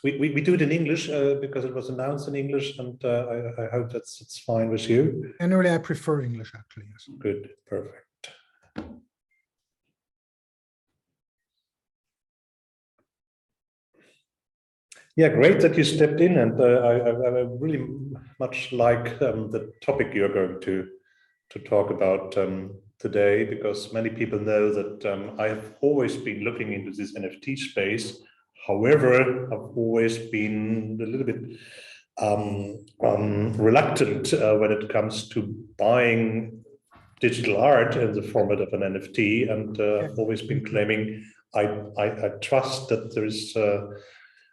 we do it in English because it was announced in English, and I hope it's fine with you. Generally, I prefer English, actually. Yes. Good, perfect. Yeah, great that you stepped in, and I really much like the topic you're going to talk about today, because many people know that I have always been looking into this NFT space. However, I've always been a little bit reluctant when it comes to buying digital art in the format of an NFT, and I've always been claiming I trust that there is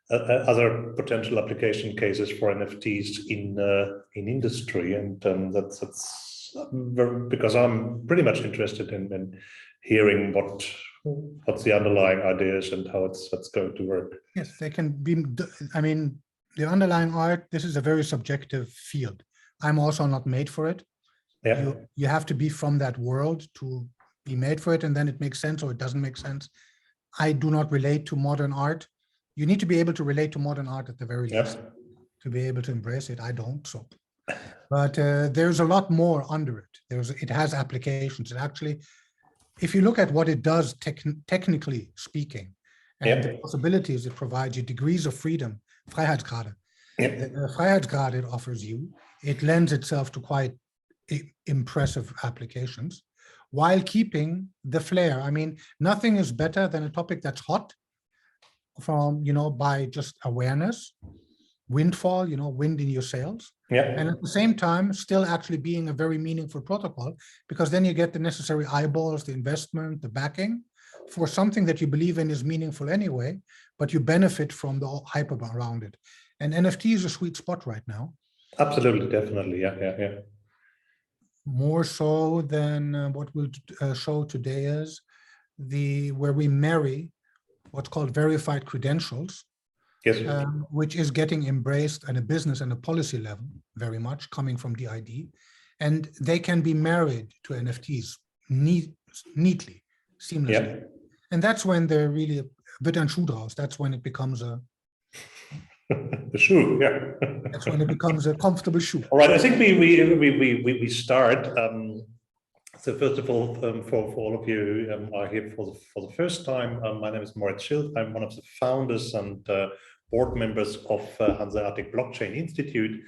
other potential application cases for NFTs in industry, and that's because I'm pretty much interested in hearing what's the underlying ideas and how it's going to work. Yes, they can be. I mean, the underlying art. This is a very subjective field. I'm also not made for it. Yeah. You have to be from that world to be made for it, and then it makes sense or it doesn't make sense. I do not relate to modern art. You need to be able to relate to modern art at the very least to be able to embrace it. I don't, so. But there's a lot more under it. It has applications. And actually, if you look at what it does technically speaking, and the possibilities it provides you, degrees of freedom, Freiheitsgrade, the Freiheitsgrade it offers you, it lends itself to quite impressive applications, while keeping the flair. I mean, nothing is better than a topic that's hot from, by just awareness, windfall, wind in your sails. And at the same time, still actually being a very meaningful protocol, because then you get the necessary eyeballs, the investment, the backing for something that you believe in is meaningful anyway, but you benefit from the hype around it. And NFT is a sweet spot right now. Absolutely, definitely, yeah. More so than what we'll show today is where we marry what's called verified credentials, which is getting embraced at a business and a policy level very much, coming from the ID, and they can be married to NFTs neatly, seamlessly. And that's when they're really a bit ein Schuh draus. That's when it becomes a the shoe, that's when it becomes a comfortable shoe. All right, I think we start. So first of all, for all of you who are here for the first time, my name is Moritz Schild. I'm one of the founders and board members of Hanseatic Blockchain Institute,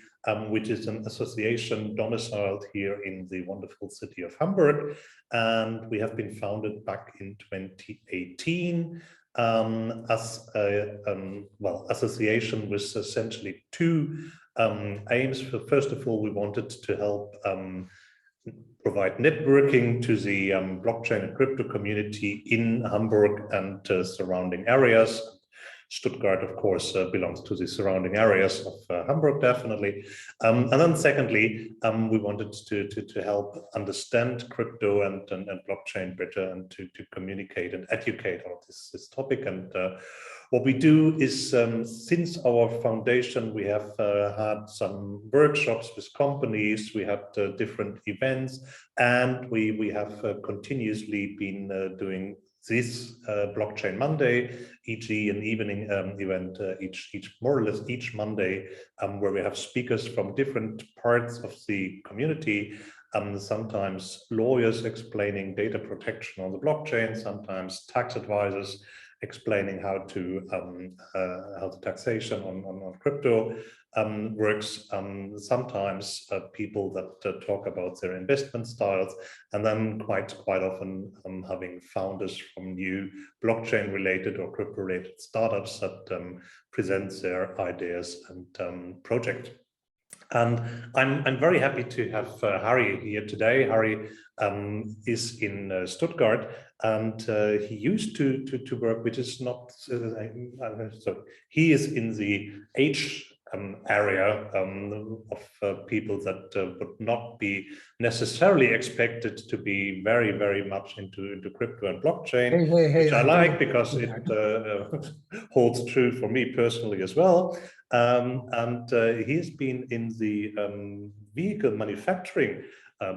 which is an association domiciled here in the wonderful city of Hamburg. And we have been founded back in 2018 as a association with essentially two aims. First of all, we wanted to help provide networking to the blockchain and crypto community in Hamburg and surrounding areas. Stuttgart, of course, belongs to the surrounding areas of Hamburg, definitely. And then secondly, we wanted to help understand crypto and blockchain better, and to communicate and educate on this topic. And what we do is, since our foundation, we have had some workshops with companies, we had different events, and we have continuously been doing this Blockchain Monday, e.g. an evening event more or less each Monday, where we have speakers from different parts of the community, sometimes lawyers explaining data protection on the blockchain, sometimes tax advisors explaining how the taxation on crypto works, sometimes people that talk about their investment styles, and then quite often having founders from new blockchain related or crypto related startups that present their ideas and project. And I'm very happy to have Harry here today. Harry is in Stuttgart, and he used to work, which is not, so he is in the age area of people that would not be necessarily expected to be very much into crypto and blockchain, which I like, because it holds true for me personally as well. And he's been in the vehicle manufacturing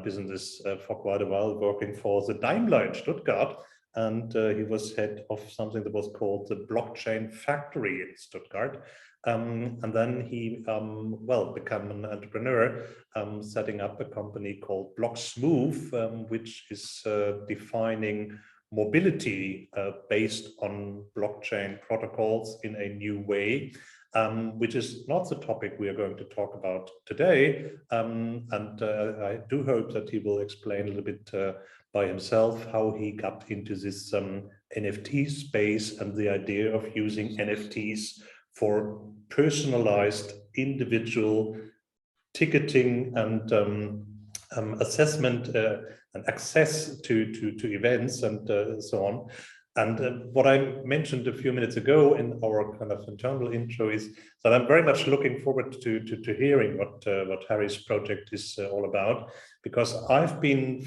business for quite a while, working for the Daimler in Stuttgart. And he was head of something that was called the Blockchain Factory in Stuttgart. And then he, well, became an entrepreneur, setting up a company called Blocksmove, which is defining mobility based on blockchain protocols in a new way, which is not the topic we are going to talk about today. And I do hope that he will explain a little bit by himself how he got into this NFT space and the idea of using NFTs for personalized individual ticketing and assessment and access to events and so on. And what I mentioned a few minutes ago in our kind of internal intro is that I'm very much looking forward to hearing what Harry's project is all about, because I've been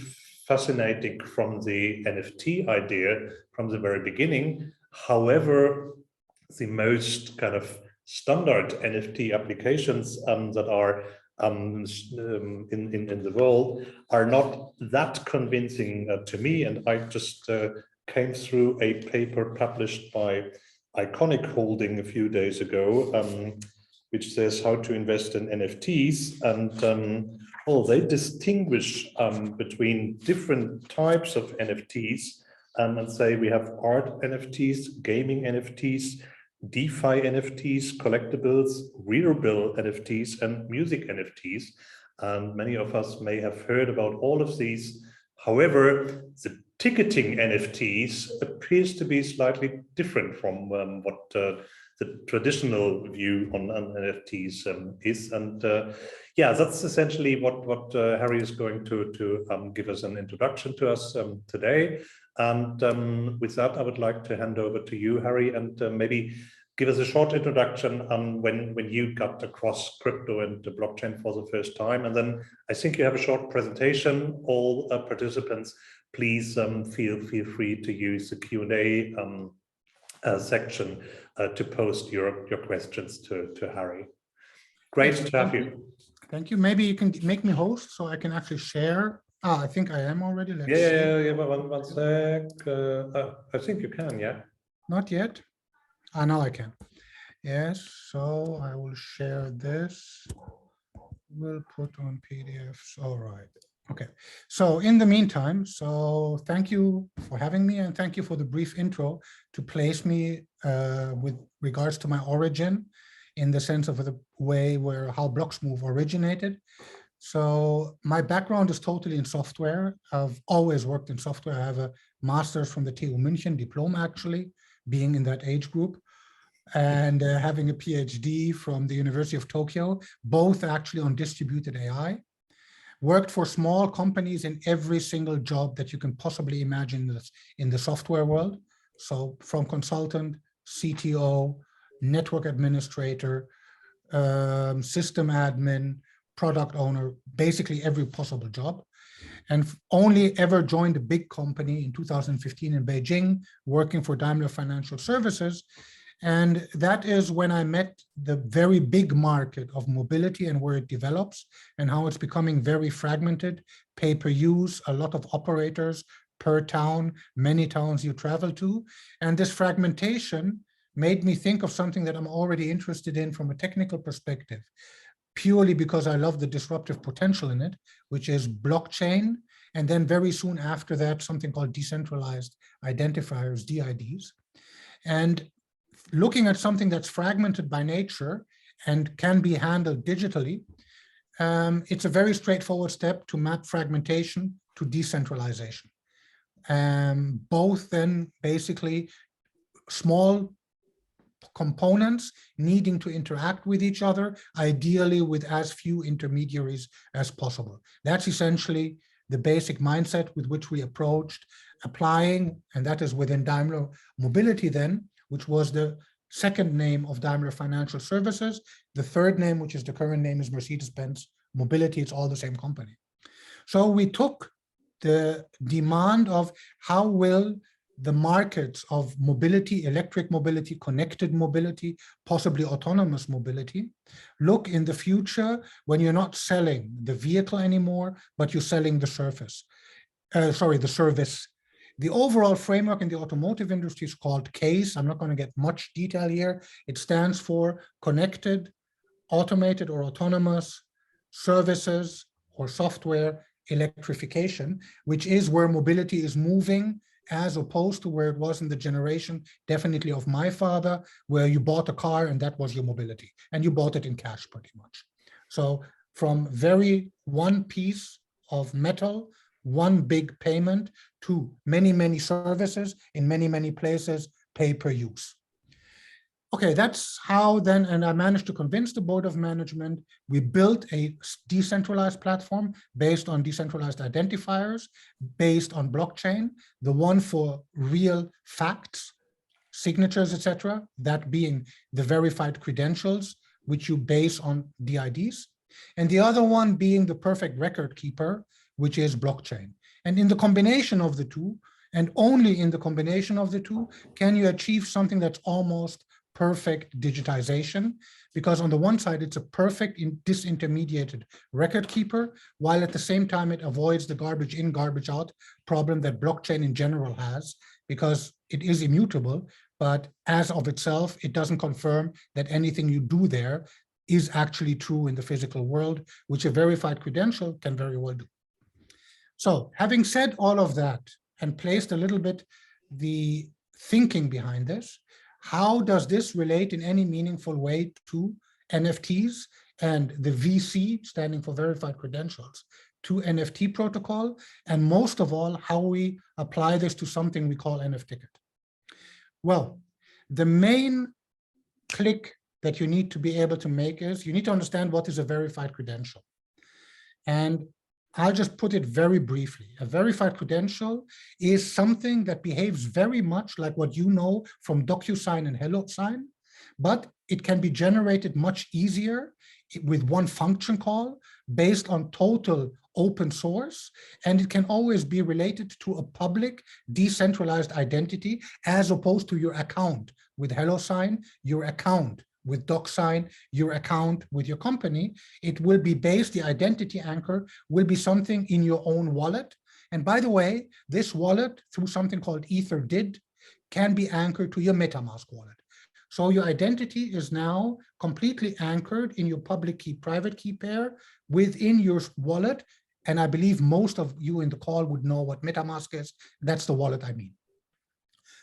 fascinated from the NFT idea from the very beginning. However, the most kind of standard NFT applications that are in the world are not that convincing to me, and I just came through a paper published by Iconic Holding a few days ago, which says how to invest in NFTs, and well, they distinguish between different types of NFTs, and say we have art NFTs, gaming NFTs, DeFi NFTs, collectibles, wearable NFTs, and music NFTs. And many of us may have heard about all of these. However, the ticketing NFTs appears to be slightly different from what the traditional view on NFTs is. And yeah, that's essentially what Harry is going to give us an introduction to us today. And with that, I would like to hand over to you, Harry, and maybe give us a short introduction on when you got across crypto and the blockchain for the first time. And then I think you have a short presentation. All participants, please feel free to use the Q&A section to post your questions to Harry. Great to have you. Thank you. Maybe you can make me host so I can actually share. Ah, I think I am already. Let's see. Yeah, one sec. I think you can, yeah. Not yet. Now I can. Yes, so I will share this. We'll put on PDFs. All right. Okay. So in the meantime, so thank you for having me, and thank you for the brief intro to place me with regards to my origin in the sense of the way where how Blocksmove originated. So my background is totally in software. I've always worked in software. I have a master's from the TU Munich diploma, actually, being in that age group, and having a PhD from the University of Tokyo, both actually on distributed AI. Worked for small companies in every single job that you can possibly imagine in the software world. So from consultant, CTO, network administrator, system admin, product owner, basically every possible job. And only ever joined a big company in 2015 in Beijing, working for Daimler Financial Services. And that is when I met the very big market of mobility and where it develops and how it's becoming very fragmented, pay-per-use, a lot of operators per town, many towns you travel to. And this fragmentation made me think of something that I'm already interested in from a technical perspective, purely because I love the disruptive potential in it, which is blockchain. And then very soon after that, something called decentralized identifiers, DIDs. And looking at something that's fragmented by nature and can be handled digitally, it's a very straightforward step to map fragmentation to decentralization. Both then basically small components needing to interact with each other, ideally with as few intermediaries as possible. That's essentially the basic mindset with which we approached applying, and that is within Daimler Mobility then, which was the second name of Daimler Financial Services. The third name, which is the current name, is Mercedes-Benz Mobility. It's all the same company. So we took the demand of how will the markets of mobility, electric mobility, connected mobility, possibly autonomous mobility, look in the future when you're not selling the vehicle anymore, but you're selling the service. The overall framework in the automotive industry is called CASE. I'm not going to get much detail here. It stands for Connected, Automated or Autonomous Services or Software Electrification, which is where mobility is moving, as opposed to where it was in the generation, definitely of my father, where you bought a car and that was your mobility, and you bought it in cash pretty much. So from very one piece of metal, one big payment, to many, many services in many, many places, pay per use. Okay, that's how then, and I managed to convince the board of management. We built a decentralized platform based on decentralized identifiers, based on blockchain, the one for real facts, signatures, etc., that being the verified credentials, which you base on DIDs, and the other one being the perfect record keeper, which is blockchain. And in the combination of the two, and only in the combination of the two, can you achieve something that's almost perfect digitization, because on the one side, it's a perfect disintermediated record keeper, while at the same time, it avoids the garbage in, garbage out problem that blockchain in general has, because it is immutable, but as of itself, it doesn't confirm that anything you do there is actually true in the physical world, which a verified credential can very well do. So having said all of that and placed a little bit the thinking behind this, how does this relate in any meaningful way to NFTs and the VC, standing for verified credentials, to NFT protocol? And most of all, how we apply this to something we call NFTicket. Well, the main click that you need to be able to make is you need to understand what is a verified credential. And I'll just put it very briefly. A verified credential is something that behaves very much like what you know from DocuSign and HelloSign, but it can be generated much easier with one function call based on total open source, and it can always be related to a public decentralized identity as opposed to your account with HelloSign, your account with DocSign, your account with your company. It will be based, the identity anchor will be something in your own wallet. And by the way, this wallet, through something called EtherDID, can be anchored to your MetaMask wallet. So your identity is now completely anchored in your public key, private key pair within your wallet. And I believe most of you in the call would know what MetaMask is. That's the wallet I mean.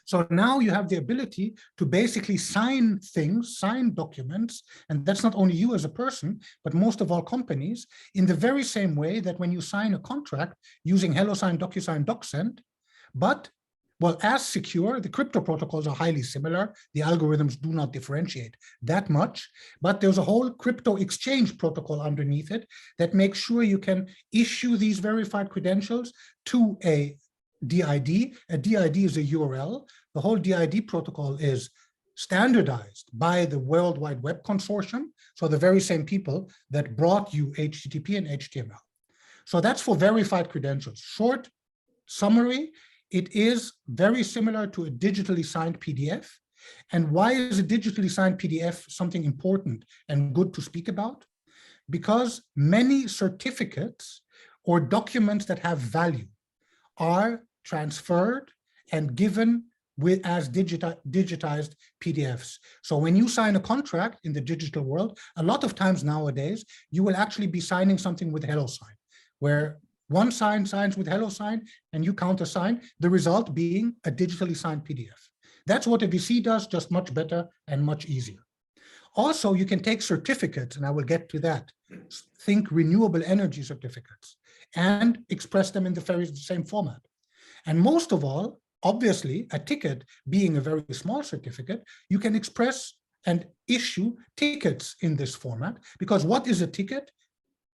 So now you have the ability to basically sign things, sign documents, and that's not only you as a person, but most of all companies, in the very same way that when you sign a contract using HelloSign, DocuSign, DocSend, but, well, as secure, the crypto protocols are highly similar. The algorithms do not differentiate that much, but there's a whole crypto exchange protocol underneath it that makes sure you can issue these verified credentials to a DID. A DID is a URL. The whole DID protocol is standardized by the World Wide Web Consortium, so the very same people that brought you HTTP and HTML. So that's for verified credentials. Short summary, it is very similar to a digitally signed PDF. And why is a digitally signed PDF something important and good to speak about? Because many certificates or documents that have value are transferred and given as digitized PDFs. So when you sign a contract in the digital world, a lot of times nowadays, you will actually be signing something with HelloSign, where one signs with HelloSign and you countersign, the result being a digitally signed PDF. That's what a VC does, just much better and much easier. Also, you can take certificates, and I will get to that. Think renewable energy certificates and express them in the very same format. And most of all, obviously, a ticket being a very small certificate, you can express and issue tickets in this format, because what is a ticket?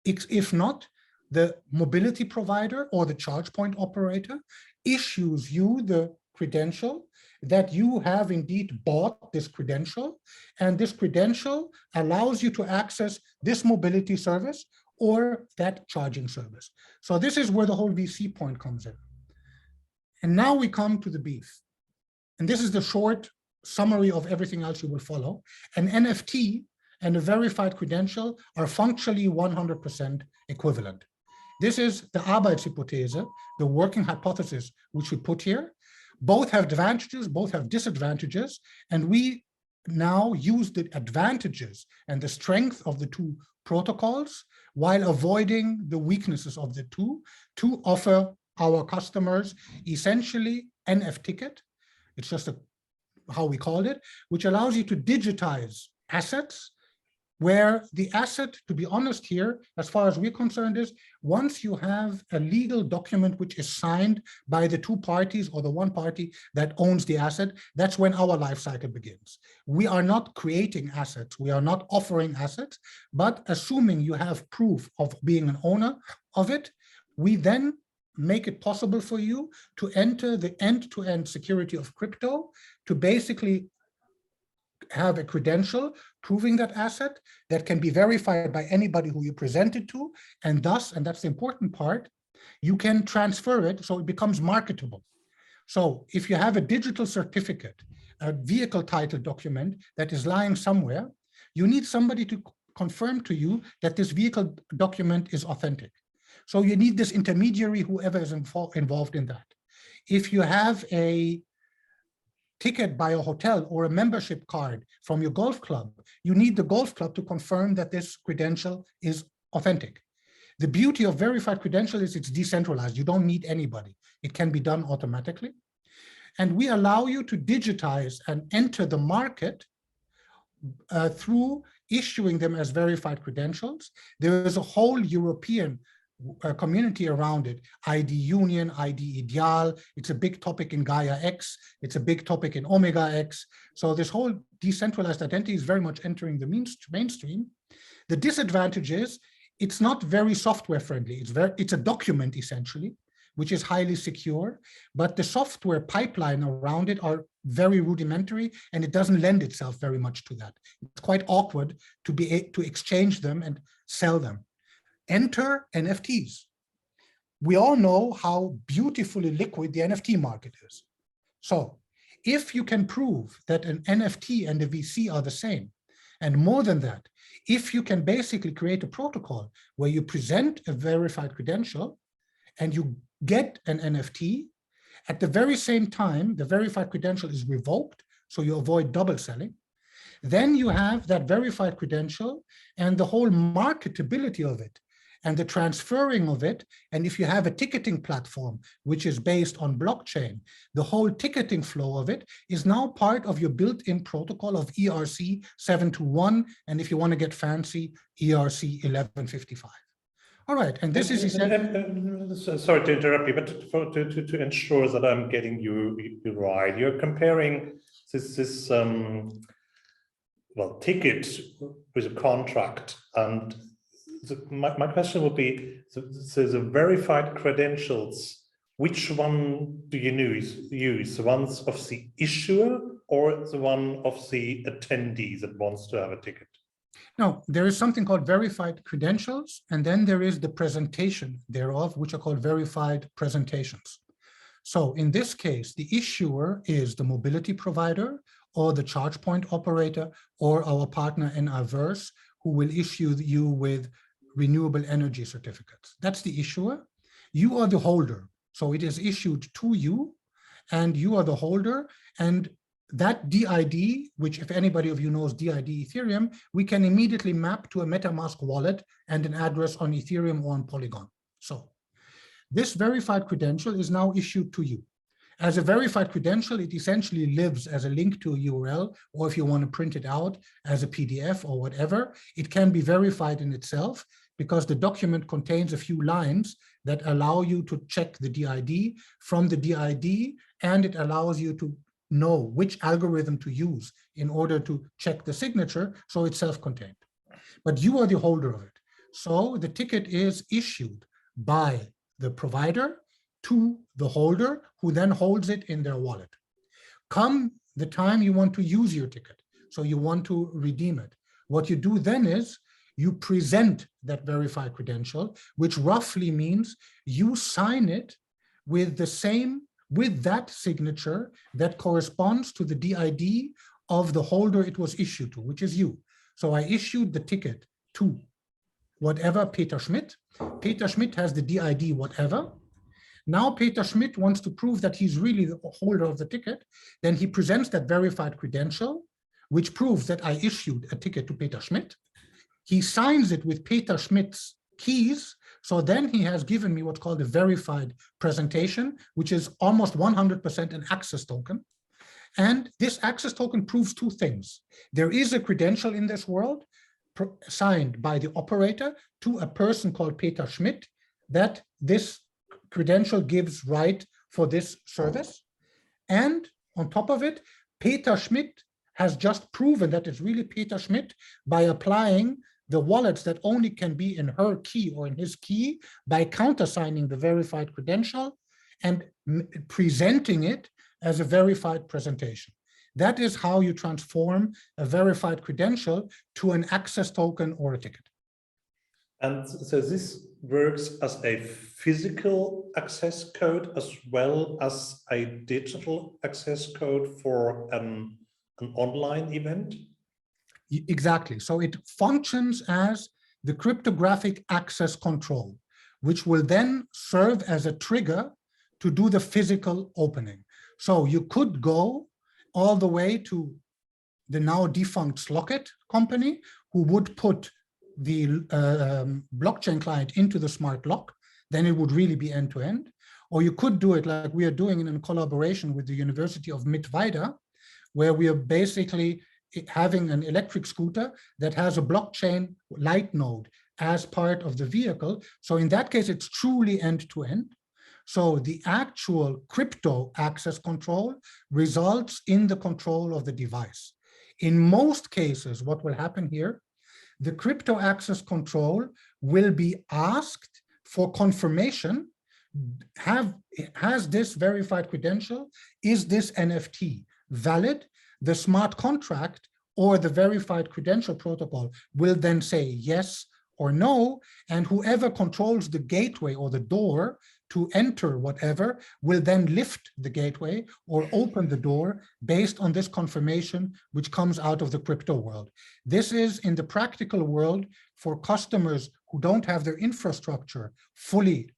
If not, the mobility provider or the charge point operator issues you the credential that you have indeed bought this credential, and this credential allows you to access this mobility service or that charging service. So this is where the whole VC point comes in. And now we come to the beef. And this is the short summary of everything else you will follow. An NFT and a verified credential are functionally 100% equivalent. This is the Arbeitshypothese, the working hypothesis, which we put here. Both have advantages, both have disadvantages, and we now use the advantages and the strength of the two protocols while avoiding the weaknesses of the two to offer our customers essentially NFTicket. It's just how we called it, which allows you to digitize assets, where the asset, to be honest here, as far as we're concerned, is once you have a legal document which is signed by the two parties or the one party that owns the asset, that's when our life cycle begins. We are not creating assets, we are not offering assets, but assuming you have proof of being an owner of it, we then make it possible for you to enter the end-to-end security of crypto to basically have a credential proving that asset that can be verified by anybody who you present it to, and thus, and that's the important part, you can transfer it so it becomes marketable. So if you have a digital certificate, a vehicle title document that is lying somewhere, you need somebody to confirm to you that this vehicle document is authentic. So you need this intermediary, whoever is involved in that. If you have a ticket by a hotel or a membership card from your golf club, you need the golf club to confirm that this credential is authentic. The beauty of verified credential is it's decentralized. You don't need anybody. It can be done automatically. And we allow you to digitize and enter the market through issuing them as verified credentials. There is a whole European community around it, ID Union, ID Ideal. It's a big topic in Gaia X. It's a big topic in Omega X. So this whole decentralized identity is very much entering the mainstream. The disadvantage is it's not very software friendly. It's a document essentially, which is highly secure, but the software pipeline around it are very rudimentary, and it doesn't lend itself very much to that. It's quite awkward to exchange them and sell them. Enter NFTs. We all know how beautifully liquid the NFT market is. So if you can prove that an NFT and a VC are the same, and more than that, if you can basically create a protocol where you present a verified credential and you get an NFT, at the very same time, the verified credential is revoked, so you avoid double selling. Then you have that verified credential and the whole marketability of it and the transferring of it. And if you have a ticketing platform, which is based on blockchain, the whole ticketing flow of it is now part of your built-in protocol of ERC 721. And if you want to get fancy, ERC 1155. All right, and this is sorry to interrupt you, but to ensure that I'm getting you right, you're comparing this well, ticket with a contract, and my question would be, so the verified credentials, which one do you use? The ones of the issuer or the one of the attendee that wants to have a ticket? No, there is something called verified credentials, and then there is the presentation thereof, which are called verified presentations. So in this case, the issuer is the mobility provider or the charge point operator or our partner Metaverse, who will issue you with renewable energy certificates. That's the issuer. You are the holder. So it is issued to you and you are the holder. And that DID, which if anybody of you knows DID Ethereum, we can immediately map to a MetaMask wallet and an address on Ethereum or on Polygon. So this verified credential is now issued to you. As a verified credential, it essentially lives as a link to a URL, or if you want to print it out as a PDF or whatever, it can be verified in itself because the document contains a few lines that allow you to check the DID from the DID, and it allows you to know which algorithm to use in order to check the signature, so it's self-contained. But you are the holder of it. So the ticket is issued by the provider to the holder, who then holds it in their wallet. Come the time you want to use your ticket, so you want to redeem it, what you do then is you present that verified credential, which roughly means you sign it with that signature that corresponds to the DID of the holder it was issued to, which is you. So I issued the ticket to whatever Peter Schmidt. Peter Schmidt has the DID whatever. Now Peter Schmidt wants to prove that he's really the holder of the ticket. Then he presents that verified credential, which proves that I issued a ticket to Peter Schmidt. He signs it with Peter Schmidt's keys. So then he has given me what's called a verified presentation, which is almost 100% an access token. And this access token proves two things. There is a credential in this world signed by the operator to a person called Peter Schmidt that this credential gives right for this service. And on top of it, Peter Schmidt has just proven that it's really Peter Schmidt by applying the wallets that only can be in her key or in his key by countersigning the verified credential and presenting it as a verified presentation. That is how you transform a verified credential to an access token or a ticket. And so this works as a physical access code as well as a digital access code for an online event? Exactly. So it functions as the cryptographic access control, which will then serve as a trigger to do the physical opening. So you could go all the way to the now defunct Slockit company, who would put the blockchain client into the smart lock, then it would really be end-to-end. Or you could do it like we are doing in collaboration with the University of Mittweida, where we are basically having an electric scooter that has a blockchain light node as part of the vehicle. So in that case, it's truly end-to-end. So the actual crypto access control results in the control of the device. In most cases, what will happen here, the crypto access control will be asked for confirmation. Has this verified credential? Is this NFT valid? The smart contract or the verified credential protocol will then say yes or no, and whoever controls the gateway or the door to enter whatever will then lift the gateway or open the door based on this confirmation which comes out of the crypto world. This is in the practical world for customers who don't have their infrastructure fully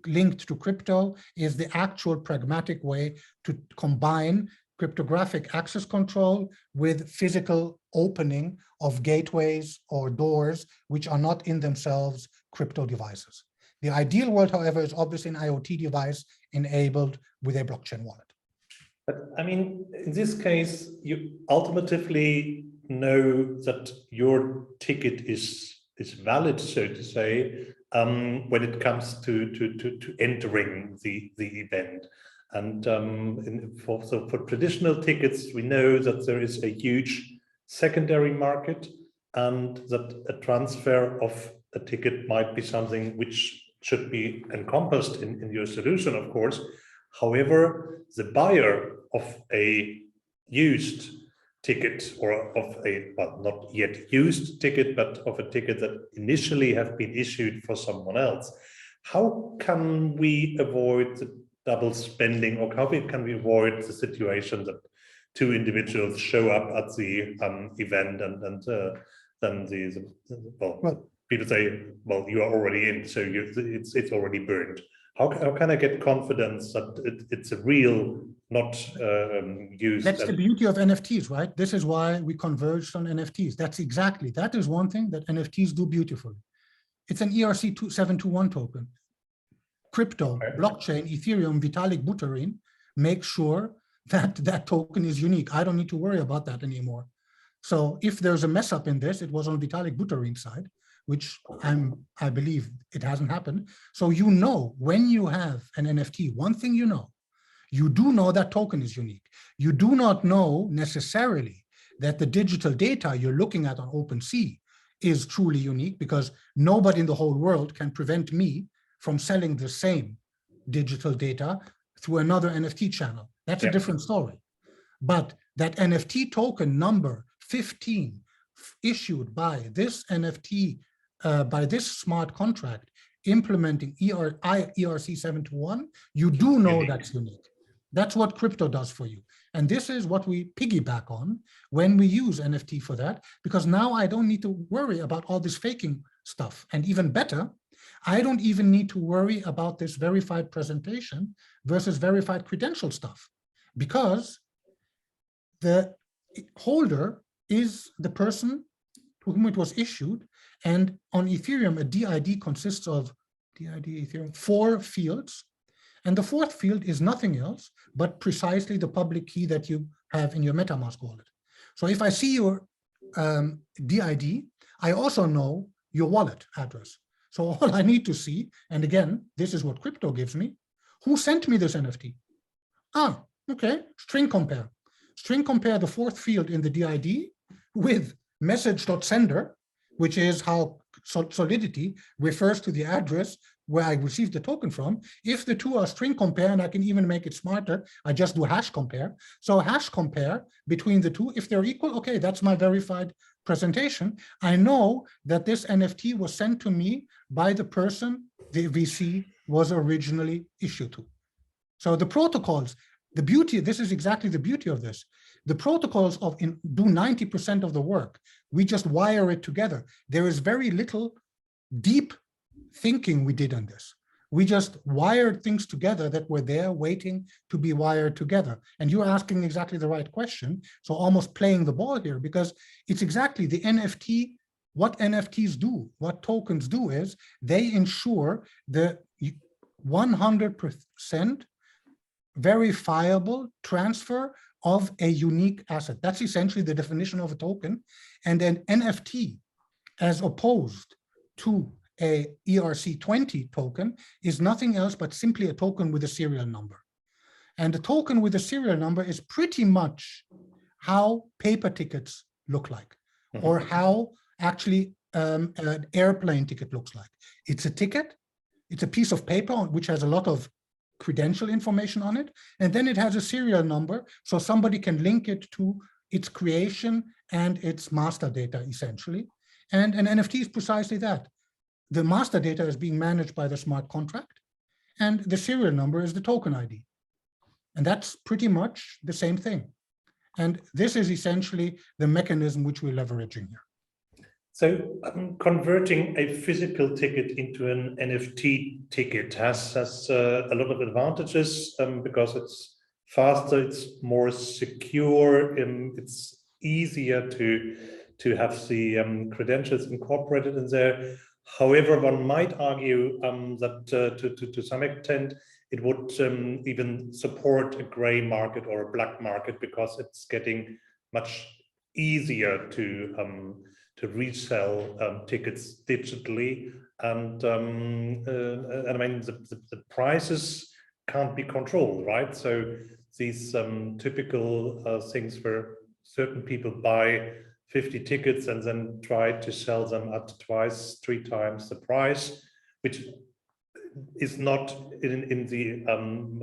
linked to crypto, is the actual pragmatic way to combine cryptographic access control with physical opening of gateways or doors which are not in themselves crypto devices. The ideal world, however, is obviously an IoT device enabled with a blockchain wallet. But I mean, in this case, you ultimately know that your ticket is valid, so to say, when it comes to entering the event. And for traditional tickets, we know that there is a huge secondary market, and that a transfer of a ticket might be something which should be encompassed in your solution, of course. However, the buyer of a used ticket, or of a, well, not yet used ticket, but of a ticket that initially have been issued for someone else, how can we avoid the double spending, or how can we avoid the situation that two individuals show up at the event and then well, people say, well, you are already in, so it's already burned. How can I get confidence that it's a real, not used? That's the beauty of NFTs, right? This is why we converged on NFTs. That is one thing that NFTs do beautifully. It's an ERC-721 token. Crypto, blockchain, Ethereum, Vitalik Buterin make sure that that token is unique. I don't need to worry about that anymore. So if there's a mess up in this, it was on Vitalik Buterin's side, which I believe it hasn't happened. So you know, when you have an NFT, one thing you do know that token is unique. You do not know necessarily that the digital data you're looking at on OpenSea is truly unique, because nobody in the whole world can prevent me from selling the same digital data through another NFT channel. That's a different story. But that NFT token number 15 issued by this NFT, by this smart contract implementing ERC-721, you do know that's unique. That's what crypto does for you. And this is what we piggyback on when we use NFT for that, because now I don't need to worry about all this faking stuff. And even better, I don't even need to worry about this verified presentation versus verified credential stuff, because the holder is the person to whom it was issued. And on Ethereum, a DID consists of Ethereum 4 fields. And the 4th field is nothing else but precisely the public key that you have in your MetaMask wallet. So if I see your DID, I also know your wallet address. So all I need to see, and again, this is what crypto gives me, who sent me this NFT? Ah, okay, string compare. String compare the 4th field in the DID with message.sender, which is how Solidity refers to the address where I received the token from. If the two are string compare, and I can even make it smarter, I just do hash compare. So hash compare between the two, if they're equal, okay, that's my verified presentation. I know that this NFT was sent to me by the person the VC was originally issued to. So the protocols, the beauty, this is exactly the beauty of this. The protocols do 90% of the work. We just wire it together. There is very little deep thinking we did on this. We just wired things together that were there waiting to be wired together. And you're asking exactly the right question. So almost playing the ball here, because it's exactly the NFT, what NFTs do, what tokens do is they ensure the 100% verifiable transfer of a unique asset. That's essentially the definition of a token. And an NFT, as opposed to a ERC20 token, is nothing else but simply a token with a serial number. And a token with a serial number is pretty much how paper tickets look like, or how actually an airplane ticket looks like. It's a ticket, it's a piece of paper which has a lot of credential information on it, and then it has a serial number, so somebody can link it to its creation and its master data, essentially. And an NFT is precisely that. The master data is being managed by the smart contract, and the serial number is the token ID. And that's pretty much the same thing. And this is essentially the mechanism which we're leveraging here. So converting a physical ticket into an NFT ticket has a lot of advantages because it's faster, it's more secure, it's easier to have the credentials incorporated in there. However, one might argue that to some extent it would even support a gray market or a black market, because it's getting much easier to resell tickets digitally, and I mean the prices can't be controlled, right? So these typical things where certain people buy 50 tickets and then try to sell them at twice, 3 times the price, which is not in the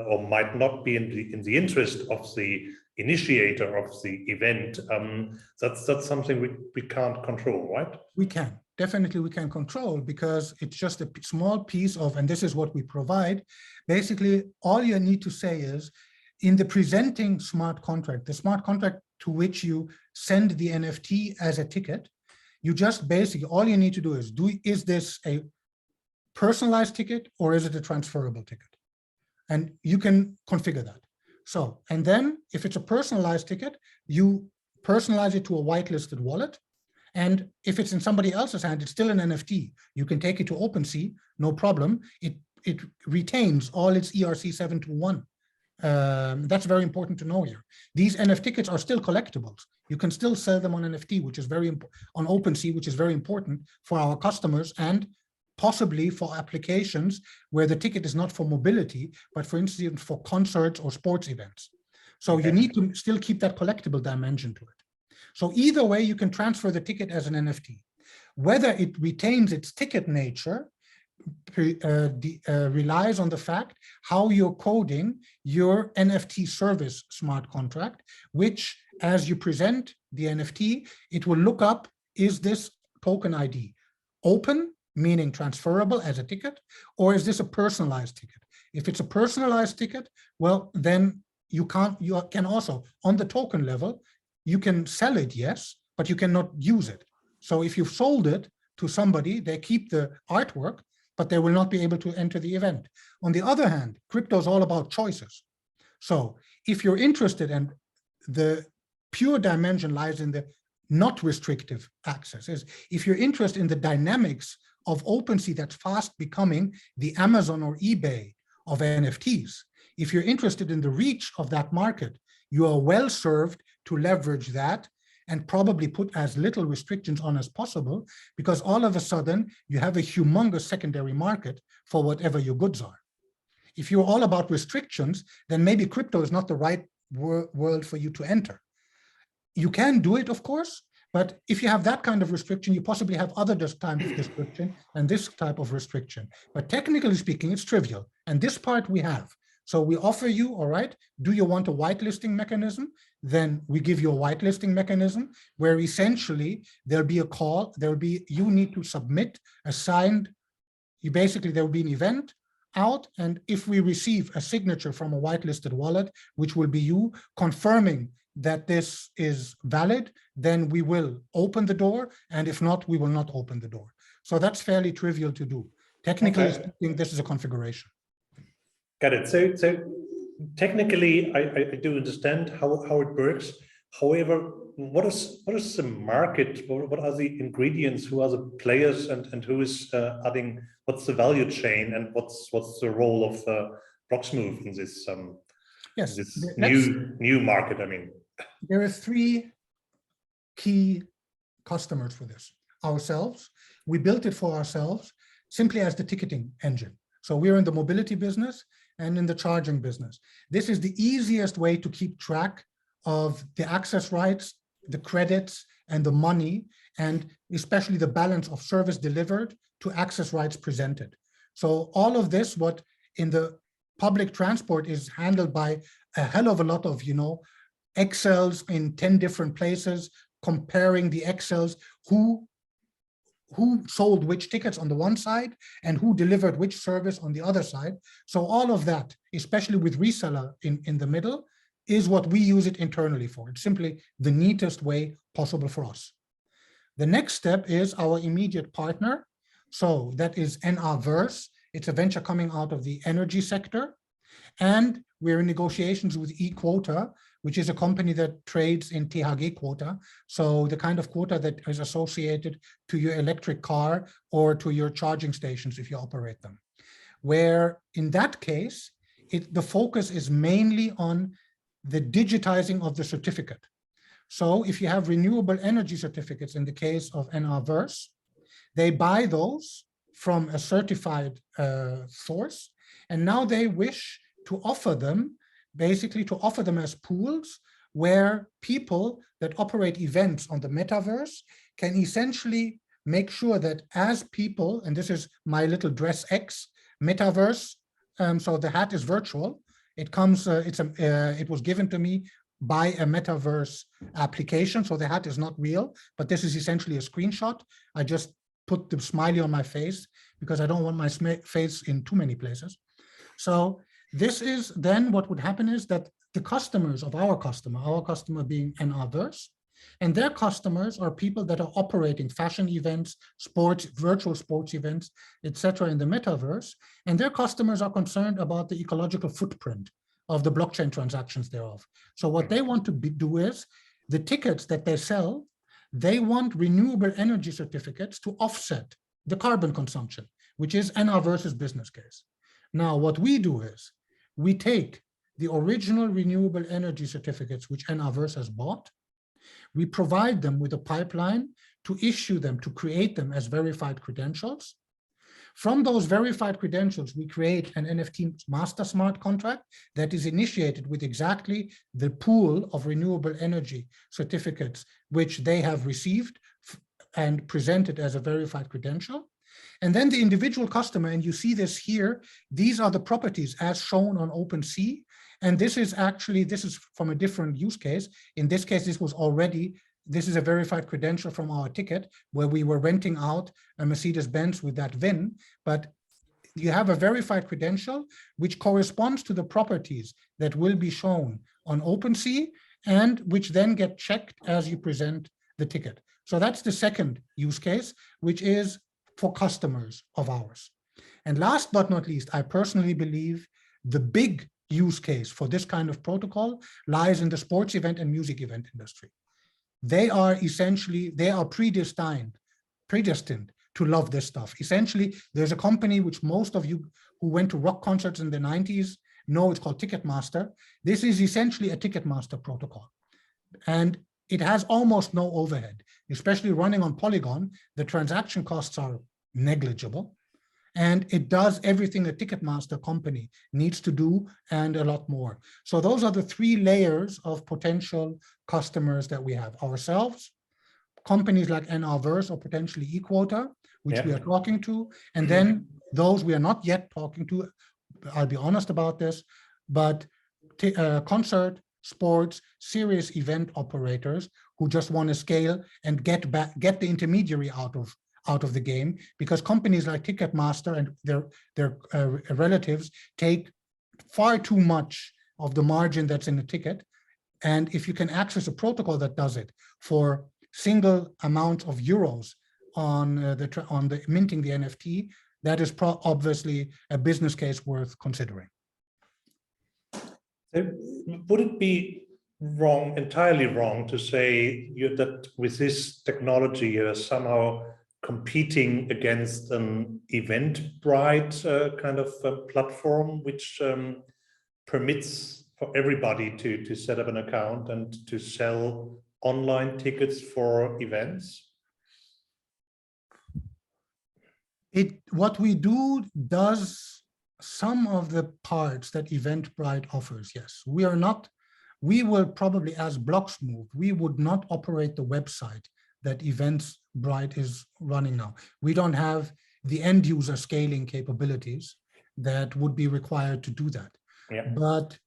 or might not be in the interest of the initiator of the event. That's something we can't control, right? We can. Definitely we can control, because it's just a small piece of, and this is what we provide. Basically, all you need to say is, in the presenting smart contract, the smart contract to which you send the NFT as a ticket, you just basically, all you need to do is this a personalized ticket or is it a transferable ticket? And you can configure that. So, and then if it's a personalized ticket, you personalize it to a whitelisted wallet. And if it's in somebody else's hand, it's still an NFT. You can take it to OpenSea, no problem. It retains all its ERC721. That's very important to know here. These NFT tickets are still collectibles. You can still sell them on NFT, which is very important, on OpenSea, which is very important for our customers, and possibly for applications where the ticket is not for mobility, but for instance, for concerts or sports events. So you need to still keep that collectible dimension to it. So either way, you can transfer the ticket as an NFT. Whether it retains its ticket nature relies on the fact how you're coding your NFT service smart contract, which as you present the NFT, it will look up, is this token ID open, meaning transferable as a ticket, or is this a personalized ticket? If it's a personalized ticket, well, then you can also, on the token level, you can sell it, yes, but you cannot use it. So if you've sold it to somebody, they keep the artwork, but they will not be able to enter the event. On the other hand, crypto is all about choices. So if you're interested, and the pure dimension lies in the not restrictive access, is if you're interested in the dynamics of OpenSea that's fast becoming the Amazon or eBay of NFTs, if you're interested in the reach of that market, you are well served to leverage that and probably put as little restrictions on as possible, because all of a sudden you have a humongous secondary market for whatever your goods are. If you're all about restrictions, then maybe crypto is not the right world for you to enter. You can do it, of course, but if you have that kind of restriction, you possibly have other types of restriction and this type of restriction. But technically speaking, it's trivial. And this part we have. So we offer you, all right, do you want a whitelisting mechanism? Then we give you a whitelisting mechanism where essentially there'll be a call, you need to submit a signed, there will be an event out, and if we receive a signature from a whitelisted wallet, which will be you confirming that this is valid, then we will open the door, and if not, we will not open the door. So that's fairly trivial to do. Technically speaking, this is a configuration. Got it. So technically, I do understand how it works. However, what is the market? What are the ingredients? Who are the players, and who is adding? What's the value chain, and what's the role of Blocksmove in this new market? I mean, there are three key customers for this. Ourselves, we built it for ourselves simply as the ticketing engine. So we're in the mobility business and in the charging business. This is the easiest way to keep track of the access rights, the credits, and the money, and especially the balance of service delivered to access rights presented. So all of this, what in the public transport is handled by a hell of a lot of, Excels in 10 different places, comparing the Excels, who sold which tickets on the one side and who delivered which service on the other side. So all of that, especially with reseller in the middle, is what we use it internally for. It's simply the neatest way possible for us. The next step is our immediate partner. So that is Metaverse. It's a venture coming out of the energy sector. And we're in negotiations with eQuota, which is a company that trades in THG quota. So the kind of quota that is associated to your electric car or to your charging stations if you operate them. Where in that case, the focus is mainly on the digitizing of the certificate. So if you have renewable energy certificates in the case of Metaverse, they buy those from a certified source, and now they wish to offer them, basically to offer them as pools where people that operate events on the Metaverse can essentially make sure that as people, and this is my little dress X Metaverse, so the hat is virtual. It comes, it was given to me by a Metaverse application, so the hat is not real, but this is essentially a screenshot. I just put the smiley on my face because I don't want my face in too many places. So this is then what would happen is that the customers of our customer being Metaverse, and their customers are people that are operating fashion events, sports, virtual sports events, etc. in the Metaverse, and their customers are concerned about the ecological footprint of the blockchain transactions thereof. So what they want to do is the tickets that they sell, they want renewable energy certificates to offset the carbon consumption, which is Metaverse's business case. Now, what we do is we take the original renewable energy certificates which Metaverse has bought, we provide them with a pipeline to issue them, to create them as verified credentials. From those verified credentials, we create an NFT master smart contract that is initiated with exactly the pool of renewable energy certificates which they have received and presented as a verified credential. And then the individual customer, and you see this here, these are the properties as shown on OpenSea. And this is from a different use case. In this case, this is a verified credential from our ticket where we were renting out a Mercedes-Benz with that VIN, but you have a verified credential which corresponds to the properties that will be shown on OpenSea and which then get checked as you present the ticket. So that's the second use case, which is for customers of ours. And last but not least, I personally believe the big use case for this kind of protocol lies in the sports event and music event industry. They are predestined to love this stuff. Essentially, there's a company which most of you who went to rock concerts in the 90s know, it's called Ticketmaster. This is essentially a Ticketmaster protocol. And it has almost no overhead, especially running on Polygon. The transaction costs are negligible. And it does everything a Ticketmaster company needs to do and a lot more. So those are the three layers of potential customers that we have: ourselves, companies like Metaverse or potentially eQuota, which we are talking to, and then those we are not yet talking to. I'll be honest about this, but concert, sports, serious event operators who just want to scale and get the intermediary out of the game, because companies like Ticketmaster and their relatives take far too much of the margin that's in the ticket. And if you can access a protocol that does it for single amount of euros on the minting the NFT, that is obviously a business case worth considering. Would it be wrong, entirely wrong, to say that with this technology you're somehow competing against an Eventbrite kind of platform, which permits for everybody to set up an account and to sell online tickets for events? What we do does some of the parts that Eventbrite offers, yes. We will probably, as Blocksmove, we would not operate the website that Eventbrite is running now. We don't have the end user scaling capabilities that would be required to do that. Yeah. But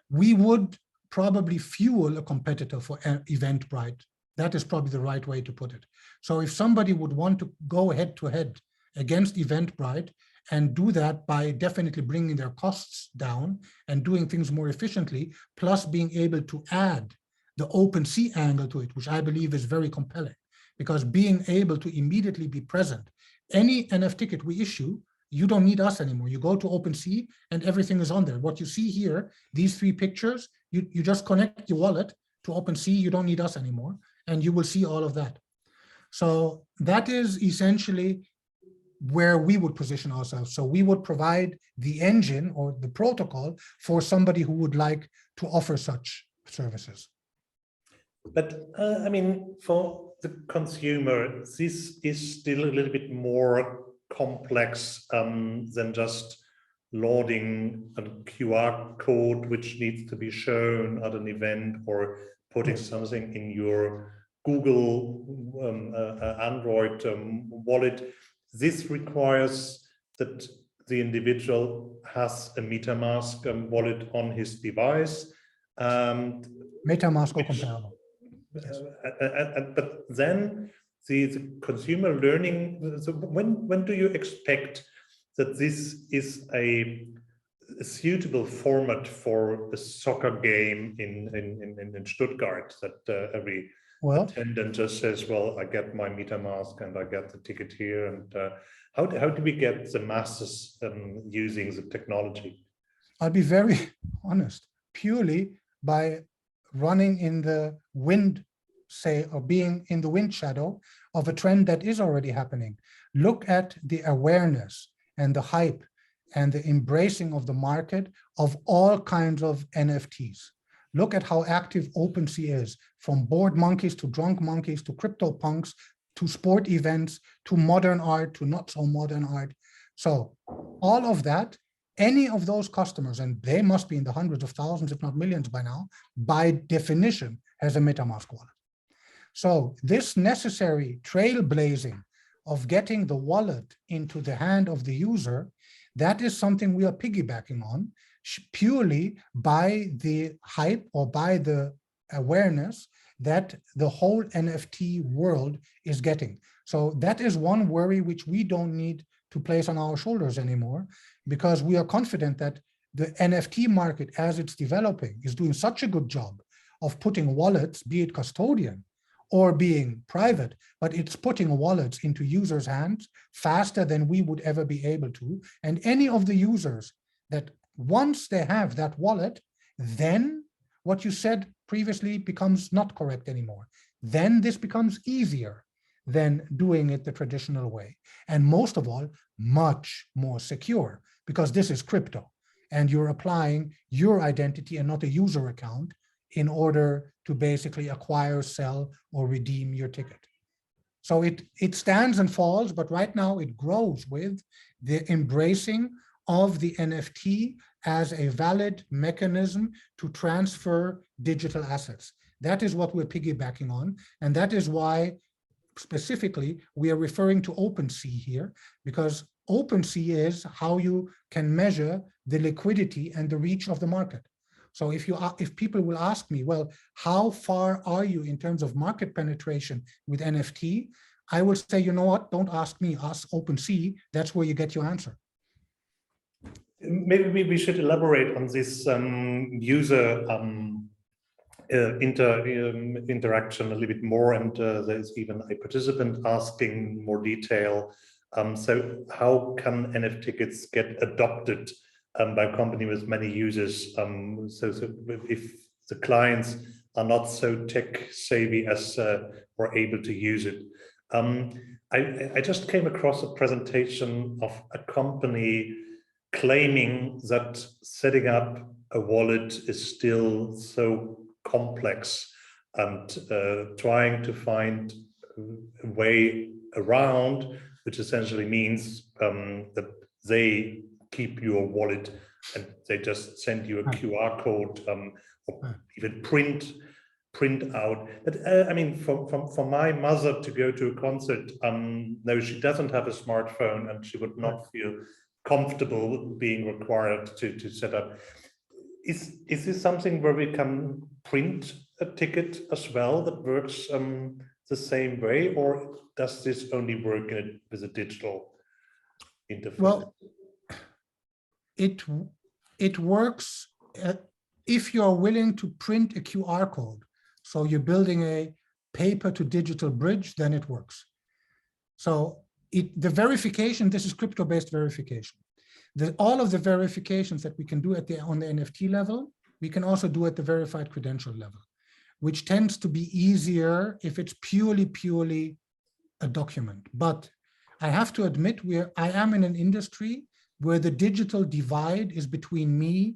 we would probably fuel a competitor for Eventbrite. That is probably the right way to put it. So if somebody would want to go head to head against Eventbrite and do that by definitely bringing their costs down and doing things more efficiently, plus being able to add the OpenSea angle to it, which I believe is very compelling, because being able to immediately be present, any NFTicket we issue, you don't need us anymore. You go to OpenSea and everything is on there. What you see here, these three pictures, you just connect your wallet to OpenSea, you don't need us anymore, and you will see all of that. So that is essentially where we would position ourselves. So we would provide the engine or the protocol for somebody who would like to offer such services. But I mean, for the consumer, this is still a little bit more complex than just loading a QR code which needs to be shown at an event, or putting something in your Google Android wallet. This requires that the individual has a MetaMask wallet on his device. MetaMask or comparable. But then the consumer learning, so when do you expect that this is a suitable format for a soccer game in Stuttgart, that every attendant just says, well, I get my MetaMask and I get the ticket here? And how do we get the masses using the technology? I'll be very honest, purely by running in the wind, say, or being in the wind shadow of a trend that is already happening. Look at the awareness and the hype and the embracing of the market of all kinds of NFTs. Look at how active OpenSea is, from bored monkeys to drunk monkeys to crypto punks to sport events to modern art to not so modern art. So all of that, any of those customers, and they must be in the hundreds of thousands, if not millions by now, by definition, has a MetaMask wallet. So this necessary trailblazing of getting the wallet into the hand of the user, that is something we are piggybacking on, purely by the hype or by the awareness that the whole NFT world is getting. So that is one worry which we don't need to place on our shoulders anymore, because we are confident that the NFT market, as it's developing, is doing such a good job of putting wallets, be it custodian or being private, but it's putting wallets into users' hands faster than we would ever be able to. And any of the users that once they have that wallet, then what you said previously becomes not correct anymore. Then this becomes easier than doing it the traditional way. And most of all, much more secure, because this is crypto and you're applying your identity and not a user account in order to basically acquire, sell, or redeem your ticket. So it stands and falls, but right now it grows with the embracing of the NFT as a valid mechanism to transfer digital assets. That is what we're piggybacking on. And that is why specifically we are referring to OpenSea here, because OpenSea is how you can measure the liquidity and the reach of the market. So if people will ask me, well, how far are you in terms of market penetration with NFT? I will say, you know what, don't ask me, ask OpenSea. That's where you get your answer. Maybe we should elaborate on this user interaction a little bit more, and there's even a participant asking more detail. So how can NFTickets get adopted by a company with many users? So if the clients are not so tech savvy as or able to use it. I just came across a presentation of a company claiming that setting up a wallet is still so complex, and trying to find a way around, which essentially means that they keep your wallet and they just send you a QR code or even print out. But I mean, for my mother to go to a concert, no, she doesn't have a smartphone and she would not feel comfortable being required to set up. Is this something where we can print a ticket as well that works the same way, or does this only work with a digital interface? Well, it works if you're willing to print a QR code. So you're building a paper to digital bridge, then it works. So the verification, this is crypto-based verification. All of the verifications that we can do on the NFT level, we can also do at the verified credential level, which tends to be easier if it's purely a document. But I have to admit, I am in an industry where the digital divide is between me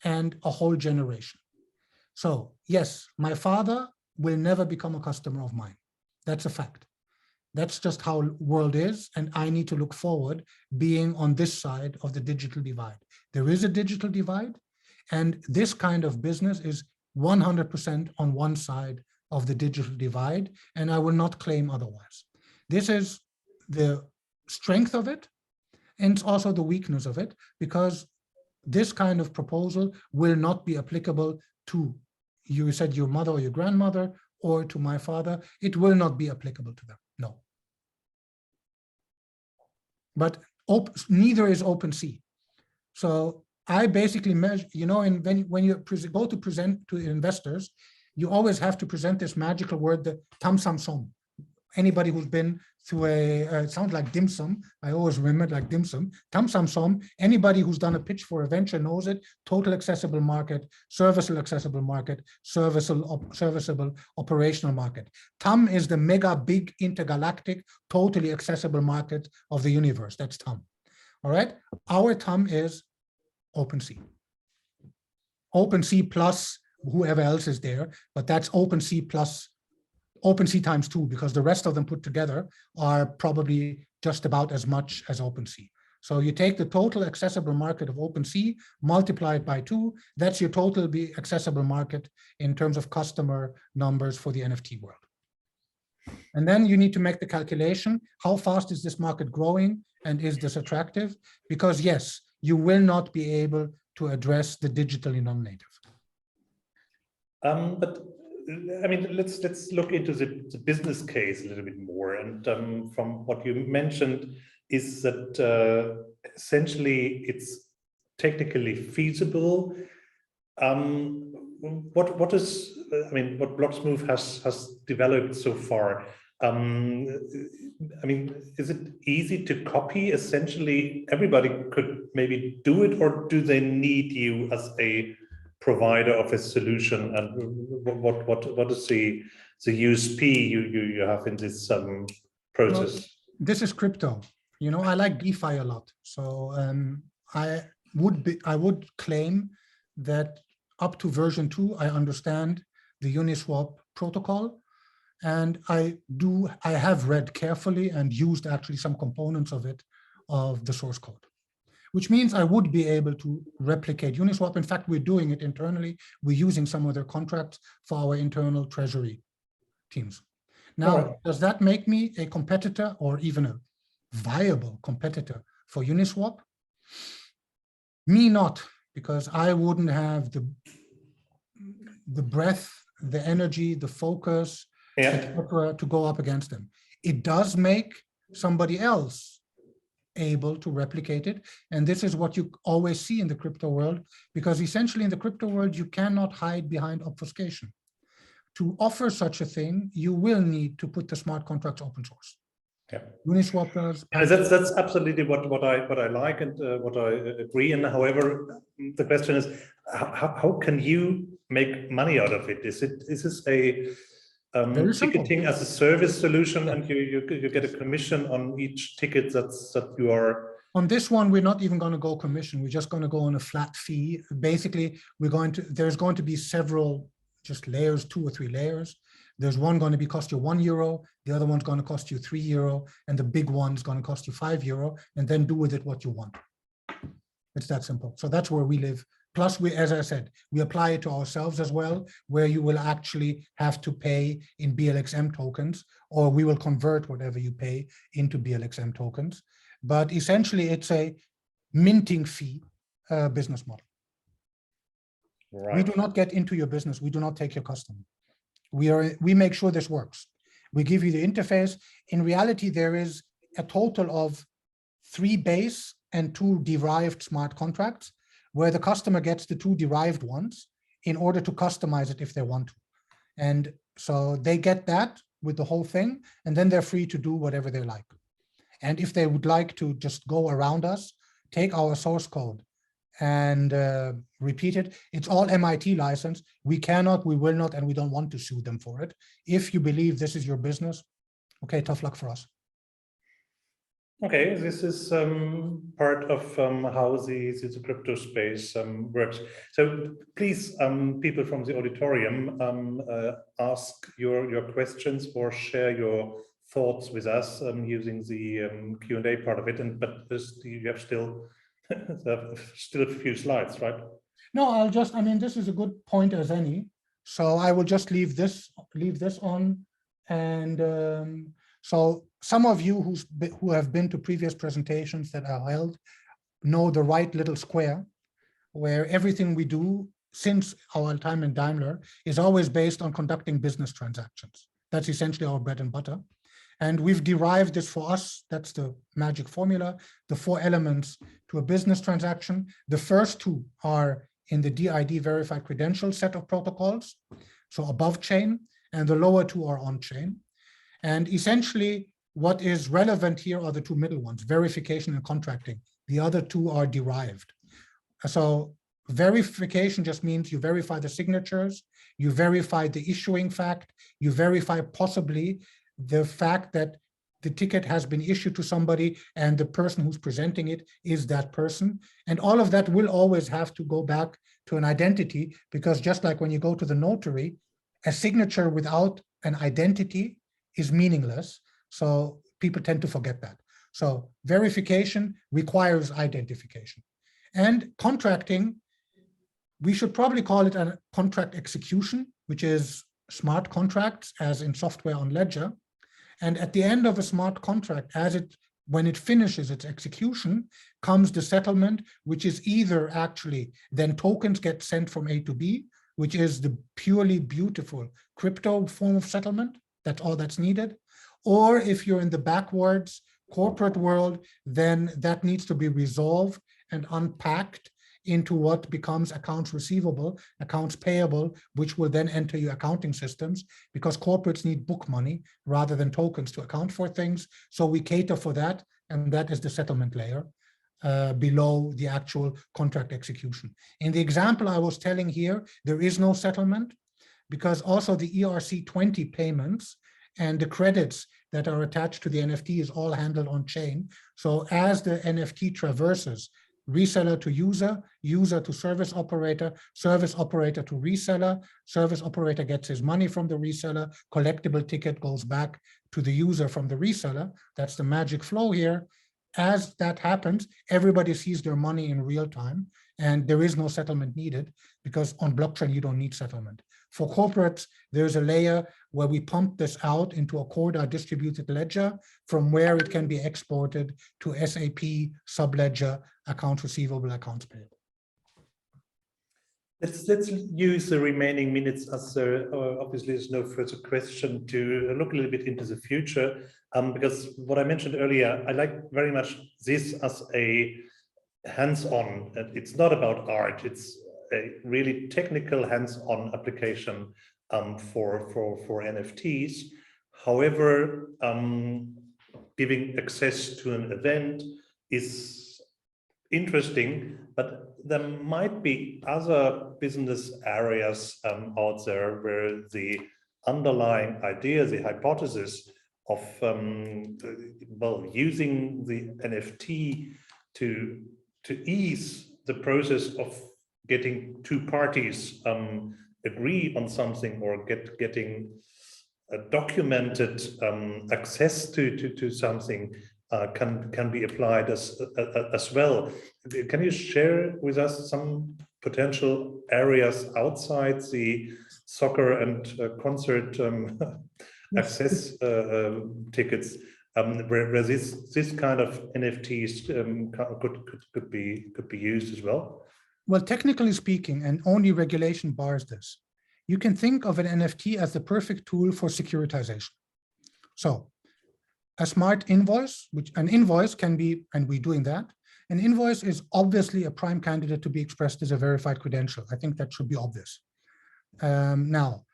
and a whole generation. So yes, my father will never become a customer of mine. That's a fact. That's just how the world is, and I need to look forward being on this side of the digital divide. There is a digital divide, and this kind of business is 100% on one side of the digital divide, and I will not claim otherwise. This is the strength of it, and it's also the weakness of it, because this kind of proposal will not be applicable to, you said, your mother or your grandmother, or to my father. It will not be applicable to them, no. But neither is OpenSea. So I basically measure, you know, and when you go to present to investors, you always have to present this magical word, the tam sam som. Anybody who's been through it sounds like dim sum. I always remember like dim sum. Tam sam som. Anybody who's done a pitch for a venture knows it. Total accessible market, serviceable accessible market, serviceable operational market. TAM is the mega big intergalactic, totally accessible market of the universe. That's TAM. All right. Our TAM is OpenSea. OpenSea plus whoever else is there, but that's OpenSea plus OpenSea times 2, because the rest of them put together are probably just about as much as OpenSea. So you take the total accessible market of OpenSea, multiply it by 2, that's your total accessible market in terms of customer numbers for the NFT world. And then you need to make the calculation, how fast is this market growing and is this attractive? Because yes, you will not be able to address the digitally non-native. But I mean, let's look into the business case a little bit more. And from what you mentioned is that essentially it's technically feasible. what is, I mean, what Blocksmove has developed so far? I mean, is it easy to copy? Essentially, everybody could maybe do it, or do they need you as a provider of a solution? And what is the USP you have in this process? Well, this is crypto. You know, I like DeFi a lot. So I would claim that up to version 2, I understand the Uniswap protocol. And I have read carefully and used actually some components of it, of the source code, which means I would be able to replicate Uniswap. In fact, we're doing it internally. We're using some of their contracts for our internal treasury teams. Now, does that make me a competitor or even a viable competitor for Uniswap? Me not, because I wouldn't have the breadth, the energy, the focus, to go up against them. It does make somebody else able to replicate it. And this is what you always see in the crypto world, because essentially in the crypto world, you cannot hide behind obfuscation. To offer such a thing, you will need to put the smart contracts open source. Yeah. Uniswap does. That's absolutely what I like and what I agree. And however, the question is, how can you make money out of it? Is this a ticketing as a service solution, and you get a commission on each ticket that you are? On this one, we're not even going to go commission. We're just going to go on a flat fee. Basically, there's going to be several just layers, 2 or 3 layers. There's one going to be cost you €1, the other one's going to cost you €3, and the big one's going to cost you €5, and then do with it what you want. It's that simple. So that's where we live. Plus, as I said, we apply it to ourselves as well, where you will actually have to pay in BLXM tokens, or we will convert whatever you pay into BLXM tokens. But essentially, it's a minting fee business model. Right. We do not get into your business. We do not take your customer. We make sure this works. We give you the interface. In reality, there is a total of 3 base and 2 derived smart contracts, where the customer gets the 2 derived ones in order to customize it if they want to. And so they get that with the whole thing, and then they're free to do whatever they like. And if they would like to just go around us, take our source code and repeat it, it's all MIT license. We cannot, we will not, and we don't want to sue them for it. If you believe this is your business, okay, tough luck for us. Okay, this is part of how the crypto space works. So please, people from the auditorium, ask your questions or share your thoughts with us using the Q&A part of it. But you have still a few slides, right? No, I mean, this is a good point as any. So I will just leave this on. And so some of you who have been to previous presentations that are held know the right little square, where everything we do since our time in Daimler is always based on conducting business transactions. That's essentially our bread and butter. And we've derived this for us. That's the magic formula, the 4 elements to a business transaction. The first 2 are in the DID verified credential set of protocols, so above chain, and the lower 2 are on chain. And essentially, what is relevant here are the 2 middle ones, verification and contracting. The other 2 are derived. So verification just means you verify the signatures, you verify the issuing fact, you verify possibly the fact that the ticket has been issued to somebody and the person who's presenting it is that person. And all of that will always have to go back to an identity, because just like when you go to the notary, a signature without an identity is meaningless. So people tend to forget that. So verification requires identification. And contracting, we should probably call it a contract execution, which is smart contracts as in software on ledger. And at the end of a smart contract, when it finishes its execution, comes the settlement, which is either actually then tokens get sent from A to B, which is the purely beautiful crypto form of settlement. That's all that's needed. Or if you're in the backwards corporate world, then that needs to be resolved and unpacked into what becomes accounts receivable, accounts payable, which will then enter your accounting systems, because corporates need book money rather than tokens to account for things. So we cater for that, and that is the settlement layer below the actual contract execution. In the example I was telling here, there is no settlement, because also the ERC20 payments and the credits that are attached to the NFT is all handled on chain. So as the NFT traverses reseller to user, user to service operator to reseller, service operator gets his money from the reseller, collectible ticket goes back to the user from the reseller. That's the magic flow here. As that happens, everybody sees their money in real time, and there is no settlement needed, because on blockchain, you don't need settlement. For corporates, there's a layer where we pump this out into a Corda distributed ledger, from where it can be exported to SAP, subledger, accounts receivable, accounts payable. Let's use the remaining minutes, as obviously there's no further question, to look a little bit into the future, because what I mentioned earlier, I like very much this as a hands-on. It's not about art, it's a really technical hands-on application for NFTs. However, giving access to an event is interesting, but there might be other business areas out there where the underlying idea, the hypothesis of well, using the NFT to ease the process of getting two parties agree on something, or getting documented access to something can be applied as well. Can you share with us some potential areas outside the soccer and concert access tickets, where this kind of NFTs could be used as well? Well, technically speaking, and only regulation bars this, you can think of an NFT as the perfect tool for securitization. So a smart invoice, which an invoice can be, and we're doing that, an invoice is obviously a prime candidate to be expressed as a verified credential. I think that should be obvious. Now,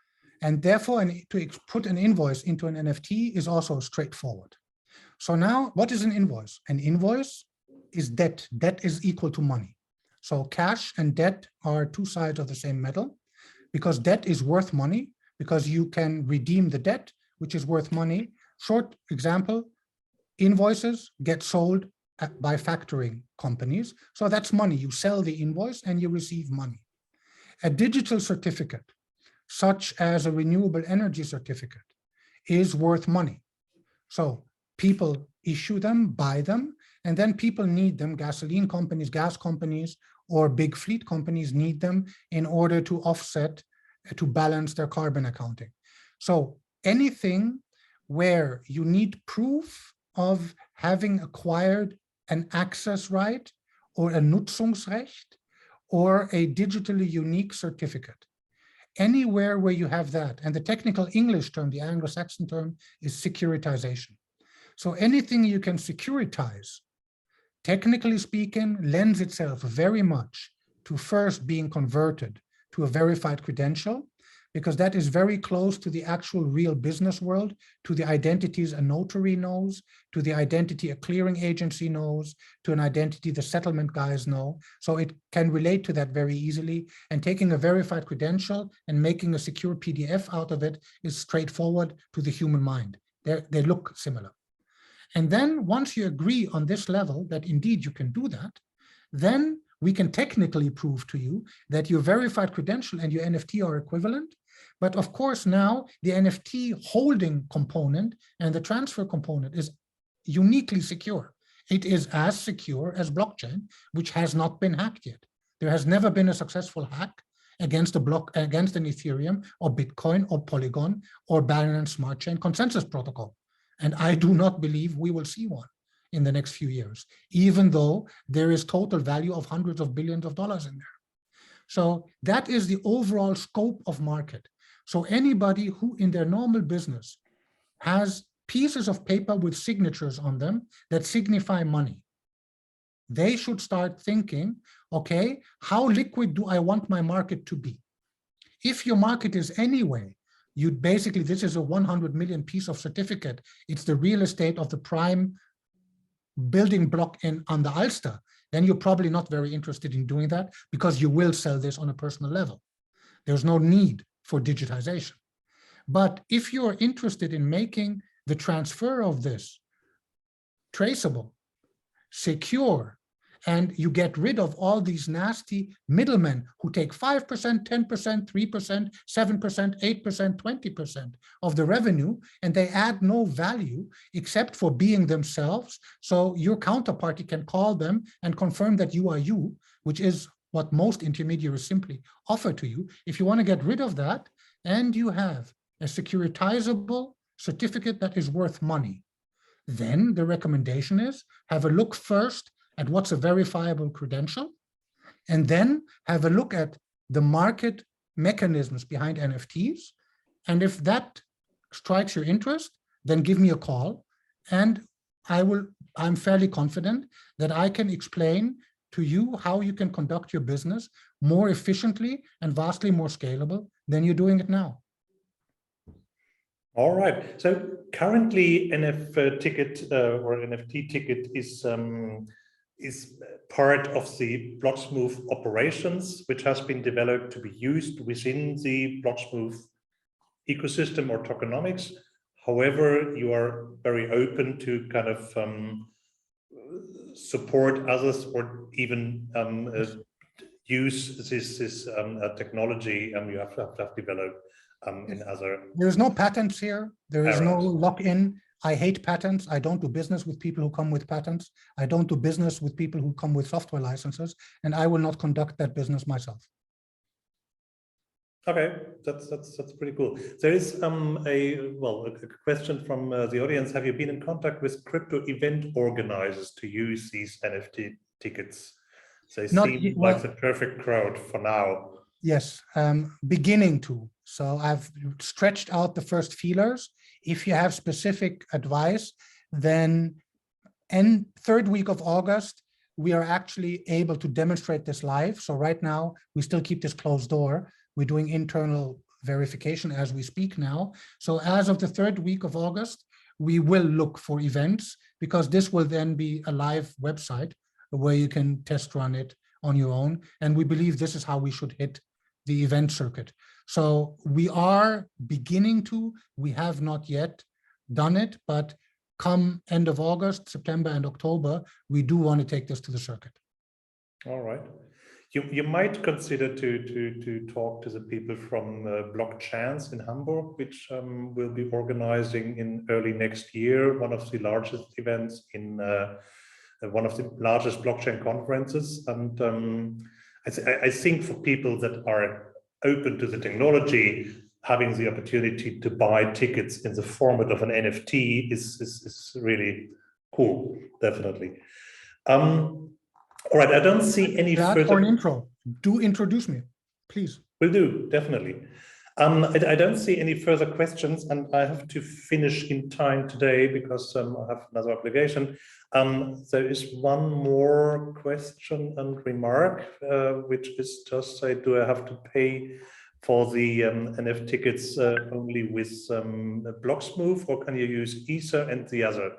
and therefore, to put an invoice into an NFT is also straightforward. So now, what is an invoice? An invoice is debt. Debt is equal to money. So cash and debt are two sides of the same metal, because debt is worth money, because you can redeem the debt, which is worth money. Short example, invoices get sold by factoring companies. So that's money. You sell the invoice and you receive money. A digital certificate, such as a renewable energy certificate, is worth money. So people issue them, buy them, and then people need them. Gasoline companies, gas companies, or big fleet companies need them in order to offset, to balance their carbon accounting. So anything where you need proof of having acquired an access right or a Nutzungsrecht or a digitally unique certificate. Anywhere where you have that, and the technical English term, the Anglo-Saxon term, is securitization. So anything you can securitize, technically speaking, lends itself very much to first being converted to a verified credential, because that is very close to the actual real business world, to the identities a notary knows, to the identity a clearing agency knows, to an identity the settlement guys know. So it can relate to that very easily. And taking a verified credential and making a secure PDF out of it is straightforward to the human mind. They look similar. And then once you agree on this level that indeed you can do that, then we can technically prove to you that your verified credential and your NFT are equivalent. But of course, now the NFT holding component and the transfer component is uniquely secure. It is as secure as blockchain, which has not been hacked yet. There has never been a successful hack against an Ethereum or Bitcoin or Polygon or Behrens Smart Chain consensus protocol. And I do not believe we will see one in the next few years, even though there is total value of hundreds of billions of dollars in there. So that is the overall scope of market. So anybody who in their normal business has pieces of paper with signatures on them that signify money, they should start thinking, okay, how liquid do I want my market to be? If your market is anyway, you'd basically, this is a 100 million piece of certificate. It's the real estate of the prime building block on the Ulster. Then you're probably not very interested in doing that because you will sell this on a personal level. There's no need for digitization. But if you're interested in making the transfer of this traceable, secure, and you get rid of all these nasty middlemen who take 5%, 10%, 3%, 7%, 8%, 20% of the revenue, and they add no value except for being themselves. So your counterparty can call them and confirm that you are you, which is what most intermediaries simply offer to you. If you want to get rid of that, and you have a securitizable certificate that is worth money, then the recommendation is have a look first at what's a verifiable credential, and then have a look at the market mechanisms behind NFTs. And if that strikes your interest, then give me a call, and I'm fairly confident that I can explain to you how you can conduct your business more efficiently and vastly more scalable than you're doing it now. All right. So currently, NFTicket or NFT-ticket is part of the Blocksmove operations, which has been developed to be used within the Blocksmove ecosystem or tokenomics. However, you are very open to kind of support others or even use this technology you have developed in other. There's no patents here. There is no lock-in. I hate patents. I don't do business with people who come with patents. I don't do business with people who come with software licenses, and I will not conduct that business myself. Okay, that's pretty cool. There is a question from the audience. Have you been in contact with crypto event organizers to use these NFT tickets? They seem like the perfect crowd for now. Yes, beginning to. So I've stretched out the first feelers. If you have specific advice, then third week of August, we are actually able to demonstrate this live. So right now, we still keep this closed door. We're doing internal verification as we speak now. So as of the third week of August, we will look for events, because this will then be a live website where you can test run it on your own. And we believe this is how we should hit the event circuit. So we are beginning to, we have not yet done it, but come end of August, September and October, we do want to take this to the circuit. All right. You might consider to talk to the people from Blockchains in Hamburg, which will be organizing in early next year one of the largest events in one of the largest blockchain conferences. And I think for people that are open to the technology, having the opportunity to buy tickets in the format of an NFT is really cool, definitely. All right, I don't see any further. For an intro, do introduce me, please. Will do, definitely. I don't see any further questions, and I have to finish in time today because I have another obligation. There is one more question and remark, which is just say, do I have to pay for the NFT tickets only with Blocksmove, or can you use Ether and the other?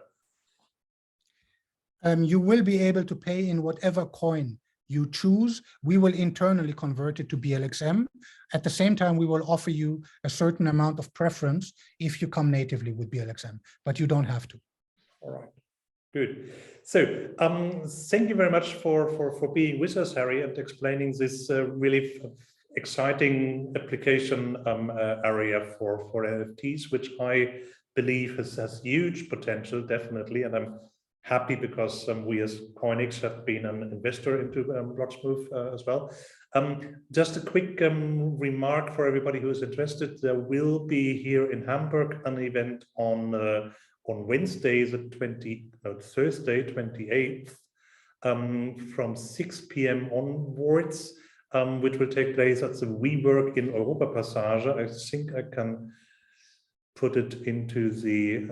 You will be able to pay in whatever coin you choose. We will internally convert it to BLXM. At the same time, we will offer you a certain amount of preference if you come natively with BLXM, but you don't have to. All right, good. So thank you very much for being with us, Harry, and explaining this really exciting application area for NFTs, which I believe has huge potential, definitely. And I'm happy because we as Coinix have been an investor into Blocksmove as well. Just a quick remark for everybody who is interested. There will be here in Hamburg an event on Wednesday, Thursday, 28th, from 6 p.m. onwards, which will take place at the WeWork in Europa Passage. I think I can put it into the,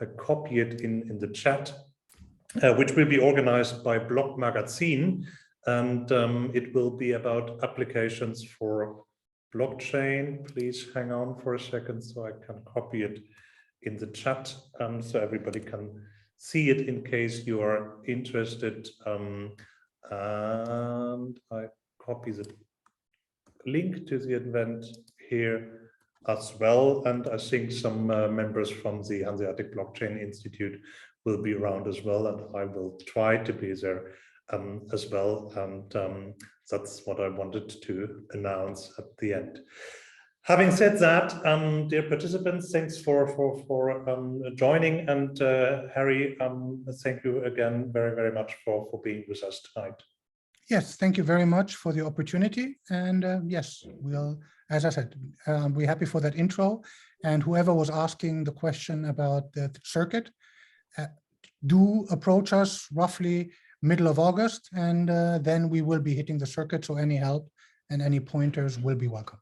I copy it in the chat. which will be organized by Block Magazine, and it will be about applications for blockchain. Please hang on for a second so I can copy it in the chat, so everybody can see it in case you are interested. And I copy the link to the event here as well. And I think some members from the Hanseatic Blockchain Institute will be around as well, and I will try to be there as well. And that's what I wanted to announce at the end. Having said that, dear participants, thanks for joining, and Harry, thank you again very much for being with us tonight. Yes, thank you very much for the opportunity. And yes, we'll, as I said, we're happy for that intro. And whoever was asking the question about the circuit, do approach us roughly middle of August, and then we will be hitting the circuit. So any help and any pointers will be welcome.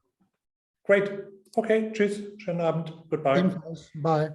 Great. Okay, tschüss. Schönen Abend. Goodbye. Bye.